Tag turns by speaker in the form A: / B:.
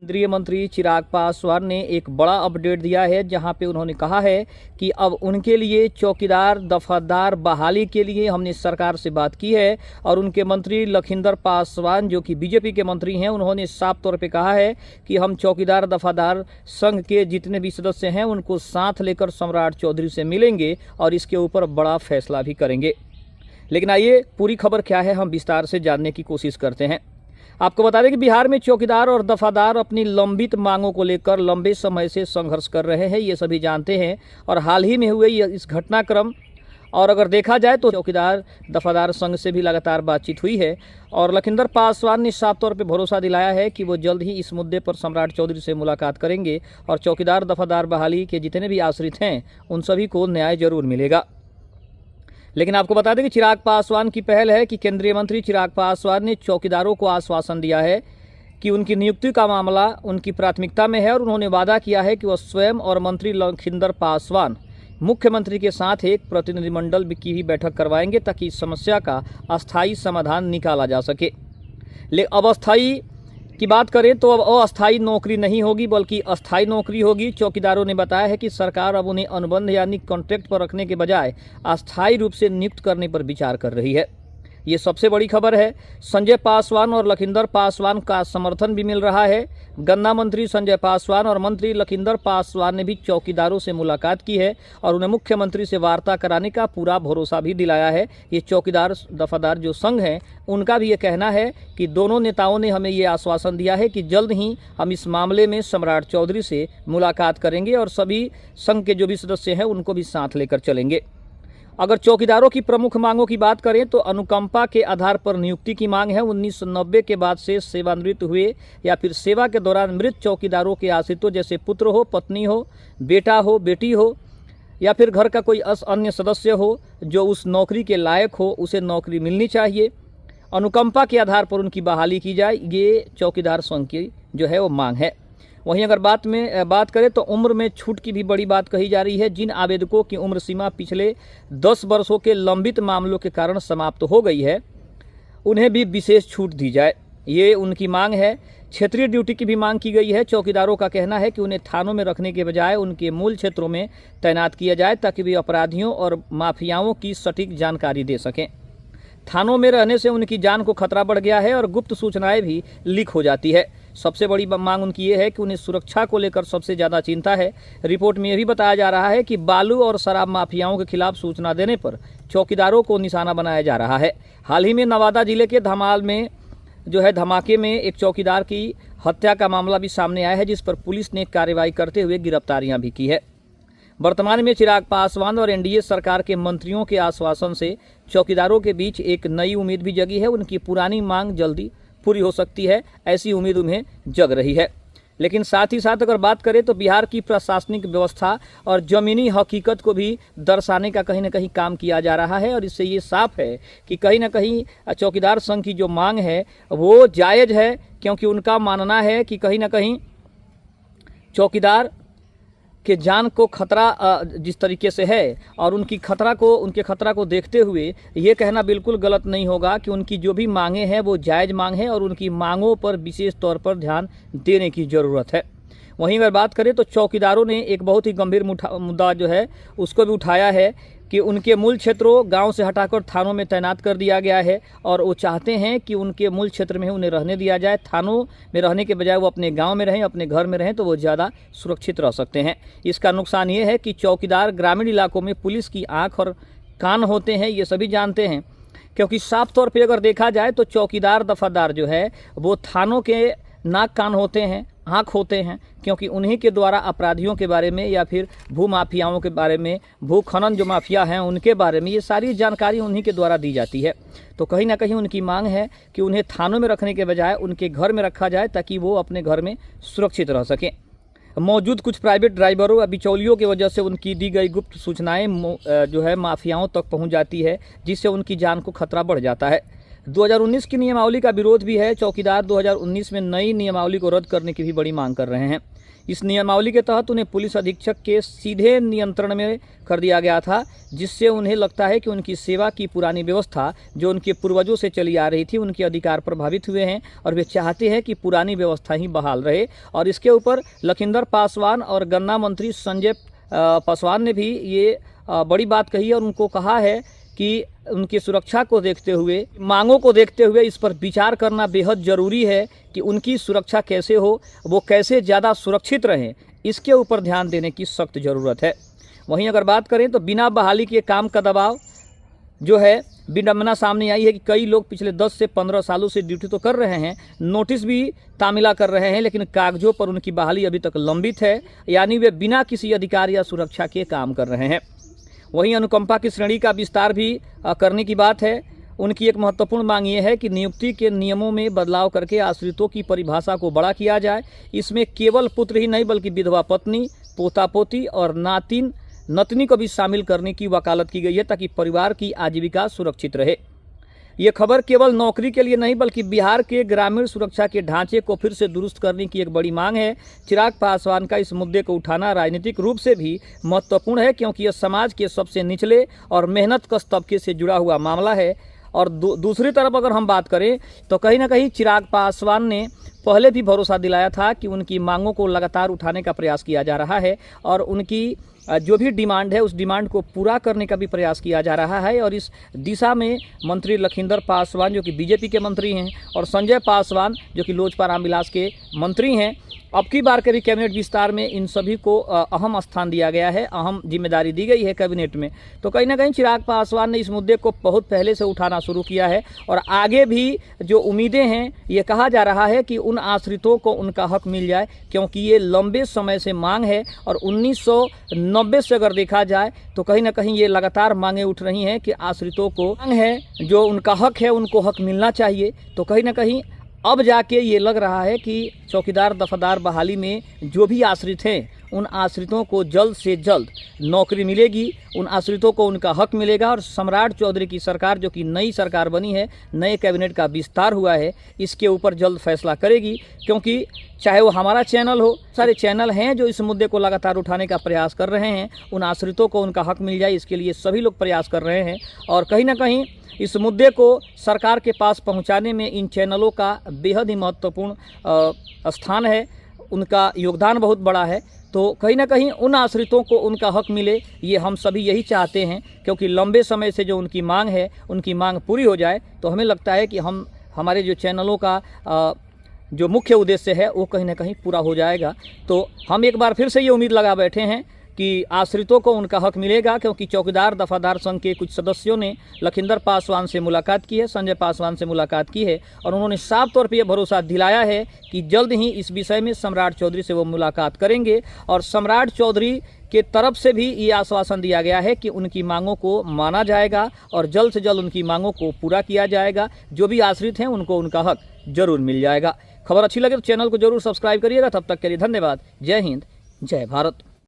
A: केंद्रीय मंत्री चिराग पासवान ने एक बड़ा अपडेट दिया है, जहां पे उन्होंने कहा है कि अब उनके लिए चौकीदार दफादार बहाली के लिए हमने सरकार से बात की है। और उनके मंत्री लखिंदर पासवान जो कि बीजेपी के मंत्री हैं, उन्होंने साफ तौर पे कहा है कि हम चौकीदार दफादार संघ के जितने भी सदस्य हैं उनको साथ लेकर सम्राट चौधरी से मिलेंगे और इसके ऊपर बड़ा फैसला भी करेंगे। लेकिन आइए पूरी खबर क्या है हम विस्तार से जानने की कोशिश करते हैं। आपको बता दें कि बिहार में चौकीदार और दफादार अपनी लंबित मांगों को लेकर लंबे समय से संघर्ष कर रहे हैं, ये सभी जानते हैं। और हाल ही में हुए इस घटनाक्रम और अगर देखा जाए तो चौकीदार दफादार संघ से भी लगातार बातचीत हुई है और लखिंदर पासवान ने साफ तौर पर भरोसा दिलाया है कि वो जल्द ही इस मुद्दे पर सम्राट चौधरी से मुलाकात करेंगे और चौकीदार दफादार बहाली के जितने भी आश्रित हैं उन सभी को न्याय जरूर मिलेगा। लेकिन आपको बता दें कि चिराग पासवान की पहल है कि केंद्रीय मंत्री चिराग पासवान ने चौकीदारों को आश्वासन दिया है कि उनकी नियुक्ति का मामला उनकी प्राथमिकता में है और उन्होंने वादा किया है कि वह स्वयं और मंत्री लखिंदर पासवान मुख्यमंत्री के साथ एक प्रतिनिधिमंडल की भी बैठक करवाएंगे ताकि इस समस्या का अस्थायी समाधान निकाला जा सके। लेकिन अब अस्थायी की बात करें तो अब अस्थायी नौकरी नहीं होगी बल्कि अस्थायी नौकरी होगी। चौकीदारों ने बताया है कि सरकार अब उन्हें अनुबंध यानी कॉन्ट्रैक्ट पर रखने के बजाय अस्थायी रूप से नियुक्त करने पर विचार कर रही है। ये सबसे बड़ी खबर है। संजय पासवान और लखिंदर पासवान का समर्थन भी मिल रहा है। गन्ना मंत्री संजय पासवान और मंत्री लखिंदर पासवान ने भी चौकीदारों से मुलाकात की है और उन्हें मुख्यमंत्री से वार्ता कराने का पूरा भरोसा भी दिलाया है। ये चौकीदार दफादार जो संघ हैं उनका भी ये कहना है कि दोनों नेताओं ने हमें ये आश्वासन दिया है कि जल्द ही हम इस मामले में सम्राट चौधरी से मुलाकात करेंगे और सभी संघ के जो भी सदस्य हैं उनको भी साथ लेकर चलेंगे। अगर चौकीदारों की प्रमुख मांगों की बात करें तो अनुकंपा के आधार पर नियुक्ति की मांग है। 1990 के बाद से सेवानिवृत्त हुए या फिर सेवा के दौरान मृत चौकीदारों के आश्रितों जैसे पुत्र हो, पत्नी हो, बेटा हो, बेटी हो या फिर घर का कोई अन्य सदस्य हो जो उस नौकरी के लायक हो, उसे नौकरी मिलनी चाहिए। अनुकंपा के आधार पर उनकी बहाली की जाए, ये चौकीदार संघ की जो है वो मांग है। वहीं अगर बात करें तो उम्र में छूट की भी बड़ी बात कही जा रही है। जिन आवेदकों की उम्र सीमा पिछले 10 वर्षों के लंबित मामलों के कारण समाप्त हो गई है उन्हें भी विशेष छूट दी जाए, ये उनकी मांग है। क्षेत्रीय ड्यूटी की भी मांग की गई है। चौकीदारों का कहना है कि उन्हें थानों में रखने के बजाय उनके मूल क्षेत्रों में तैनात किया जाए ताकि वे अपराधियों और माफियाओं की सटीक जानकारी दे सकें। थानों में रहने से उनकी जान को खतरा बढ़ गया है और गुप्त सूचनाएं भी लीक हो जाती है। सबसे बड़ी मांग उनकी ये है कि उन्हें सुरक्षा को लेकर सबसे ज़्यादा चिंता है। रिपोर्ट में यह भी बताया जा रहा है कि बालू और शराब माफियाओं के खिलाफ सूचना देने पर चौकीदारों को निशाना बनाया जा रहा है। हाल ही में नवादा जिले के धमाल में जो है धमाके में एक चौकीदार की हत्या का मामला भी सामने आया है, जिस पर पुलिस ने कार्रवाई करते हुए गिरफ्तारियां भी की है। वर्तमान में चिराग पासवान और एनडीए सरकार के मंत्रियों के आश्वासन से चौकीदारों के बीच एक नई उम्मीद भी जगी है। उनकी पुरानी मांग जल्दी पूरी हो सकती है, ऐसी उम्मीद उन्हें जग रही है। लेकिन साथ ही साथ अगर बात करें तो बिहार की प्रशासनिक व्यवस्था और ज़मीनी हकीकत को भी दर्शाने का कहीं ना कहीं काम किया जा रहा है और इससे ये साफ है कि कहीं ना कहीं चौकीदार संघ की जो मांग है वो जायज़ है, क्योंकि उनका मानना है कि कहीं ना कहीं चौकीदार के जान को खतरा जिस तरीके से है और उनके खतरा को देखते हुए ये कहना बिल्कुल गलत नहीं होगा कि उनकी जो भी मांगे हैं वो जायज़ मांग है और उनकी मांगों पर विशेष तौर पर ध्यान देने की ज़रूरत है। वहीं अगर बात करें तो चौकीदारों ने एक बहुत ही गंभीर मुद्दा जो है उसको भी उठाया है कि उनके मूल क्षेत्रों गांव से हटाकर थानों में तैनात कर दिया गया है और वो चाहते हैं कि उनके मूल क्षेत्र में उन्हें रहने दिया जाए। थानों में रहने के बजाय वो अपने गांव में रहें, अपने घर में रहें तो वो ज़्यादा सुरक्षित रह सकते हैं। इसका नुकसान ये है कि चौकीदार ग्रामीण इलाकों में पुलिस की आँख और कान होते हैं, ये सभी जानते हैं। क्योंकि साफ तौर पर अगर देखा जाए तो चौकीदार दफादार जो है वो थानों के नाक कान होते हैं, आँख होते हैं, क्योंकि उन्हीं के द्वारा अपराधियों के बारे में या फिर भू माफियाओं के बारे में, भू खनन जो माफिया हैं उनके बारे में ये सारी जानकारी उन्हीं के द्वारा दी जाती है। तो कहीं ना कहीं उनकी मांग है कि उन्हें थानों में रखने के बजाय उनके घर में रखा जाए ताकि वो अपने घर में सुरक्षित रह सकें। मौजूद कुछ प्राइवेट ड्राइवरों या बिचौलियों की वजह से उनकी दी गई गुप्त सूचनाएं जो है माफियाओं तक पहुंच जाती है, जिससे उनकी जान को खतरा बढ़ जाता है। 2019 की नियमावली का विरोध भी है। चौकीदार 2019 में नई नियमावली को रद्द करने की भी बड़ी मांग कर रहे हैं। इस नियमावली के तहत उन्हें पुलिस अधीक्षक के सीधे नियंत्रण में कर दिया गया था, जिससे उन्हें लगता है कि उनकी सेवा की पुरानी व्यवस्था जो उनके पूर्वजों से चली आ रही थी, उनके अधिकार प्रभावित हुए हैं और वे चाहते हैं कि पुरानी व्यवस्था ही बहाल रहे। और इसके ऊपर लखिंदर पासवान और गन्ना मंत्री संजय पासवान ने भी ये बड़ी बात कही है और उनको कहा है कि उनकी सुरक्षा को देखते हुए, मांगों को देखते हुए इस पर विचार करना बेहद ज़रूरी है कि उनकी सुरक्षा कैसे हो, वो कैसे ज़्यादा सुरक्षित रहें, इसके ऊपर ध्यान देने की सख्त ज़रूरत है। वहीं अगर बात करें तो बिना बहाली के काम का दबाव जो है, विडंबना सामने आई है कि कई लोग पिछले 10 से 15 सालों से ड्यूटी तो कर रहे हैं, नोटिस भी तामीला कर रहे हैं, लेकिन कागजों पर उनकी बहाली अभी तक लंबित है, यानी वे बिना किसी अधिकार या सुरक्षा के काम कर रहे हैं। वहीं अनुकंपा की श्रेणी का विस्तार भी करने की बात है। उनकी एक महत्वपूर्ण मांग ये है कि नियुक्ति के नियमों में बदलाव करके आश्रितों की परिभाषा को बड़ा किया जाए। इसमें केवल पुत्र ही नहीं बल्कि विधवा पत्नी, पोता पोती और नातिन नतनी को भी शामिल करने की वकालत की गई है, ताकि परिवार की आजीविका सुरक्षित रहे। ये खबर केवल नौकरी के लिए नहीं बल्कि बिहार के ग्रामीण सुरक्षा के ढांचे को फिर से दुरुस्त करने की एक बड़ी मांग है। चिराग पासवान का इस मुद्दे को उठाना राजनीतिक रूप से भी महत्वपूर्ण है, क्योंकि यह समाज के सबसे निचले और मेहनतकश तबके से जुड़ा हुआ मामला है। और दूसरी तरफ अगर हम बात करें तो कहीं ना कहीं चिराग पासवान ने पहले भी भरोसा दिलाया था कि उनकी मांगों को लगातार उठाने का प्रयास किया जा रहा है और उनकी जो भी डिमांड है उस डिमांड को पूरा करने का भी प्रयास किया जा रहा है। और इस दिशा में मंत्री लखिंदर पासवान जो कि बीजेपी के मंत्री हैं और संजय पासवान जो कि लोजपा रामविलास के मंत्री हैं, अब की बार के भी कैबिनेट विस्तार में इन सभी को अहम स्थान दिया गया है, अहम जिम्मेदारी दी गई है कैबिनेट में। तो कहीं ना कहीं चिराग पासवान ने इस मुद्दे को बहुत पहले से उठाना शुरू किया है और आगे भी जो उम्मीदें हैं, ये कहा जा रहा है कि उन आश्रितों को उनका हक मिल जाए, क्योंकि ये लंबे समय से मांग है। और 1990 से अगर देखा जाए तो कहीं ना कहीं ये लगातार मांगें उठ रही हैं कि आश्रितों को मांग है, जो उनका हक है, उनको हक मिलना चाहिए। तो कहीं ना कहीं अब जाके ये लग रहा है कि चौकीदार दफादार बहाली में जो भी आश्रित हैं, उन आश्रितों को जल्द से जल्द नौकरी मिलेगी, उन आश्रितों को उनका हक मिलेगा। और सम्राट चौधरी की सरकार जो कि नई सरकार बनी है, नए कैबिनेट का विस्तार हुआ है, इसके ऊपर जल्द फैसला करेगी। क्योंकि चाहे वो हमारा चैनल हो, सारे चैनल हैं जो इस मुद्दे को लगातार उठाने का प्रयास कर रहे हैं। उन आश्रितों को उनका हक मिल जाए, इसके लिए सभी लोग प्रयास कर रहे हैं। और कहीं ना कहीं इस मुद्दे को सरकार के पास पहुंचाने में इन चैनलों का बेहद ही महत्वपूर्ण स्थान है, उनका योगदान बहुत बड़ा है। तो कहीं ना कहीं उन आश्रितों को उनका हक मिले, ये हम सभी यही चाहते हैं, क्योंकि लंबे समय से जो उनकी मांग है, उनकी मांग पूरी हो जाए तो हमें लगता है कि हमारे जो चैनलों का जो मुख्य उद्देश्य है वो कहीं ना कहीं पूरा हो जाएगा। तो हम एक बार फिर से ये उम्मीद लगा बैठे हैं कि आश्रितों को उनका हक मिलेगा, क्योंकि चौकीदार दफादार संघ के कुछ सदस्यों ने लखिंदर पासवान से मुलाकात की है, संजय पासवान से मुलाकात की है और उन्होंने साफ तौर पे यह भरोसा दिलाया है कि जल्द ही इस विषय में सम्राट चौधरी से वो मुलाकात करेंगे। और सम्राट चौधरी के तरफ से भी ये आश्वासन दिया गया है कि उनकी मांगों को माना जाएगा और जल्द से जल्द उनकी मांगों को पूरा किया जाएगा। जो भी आश्रित हैं उनको उनका हक जरूर मिल जाएगा। खबर अच्छी लगे तो चैनल को जरूर सब्सक्राइब करिएगा। तब तक के लिए धन्यवाद। जय हिंद, जय भारत।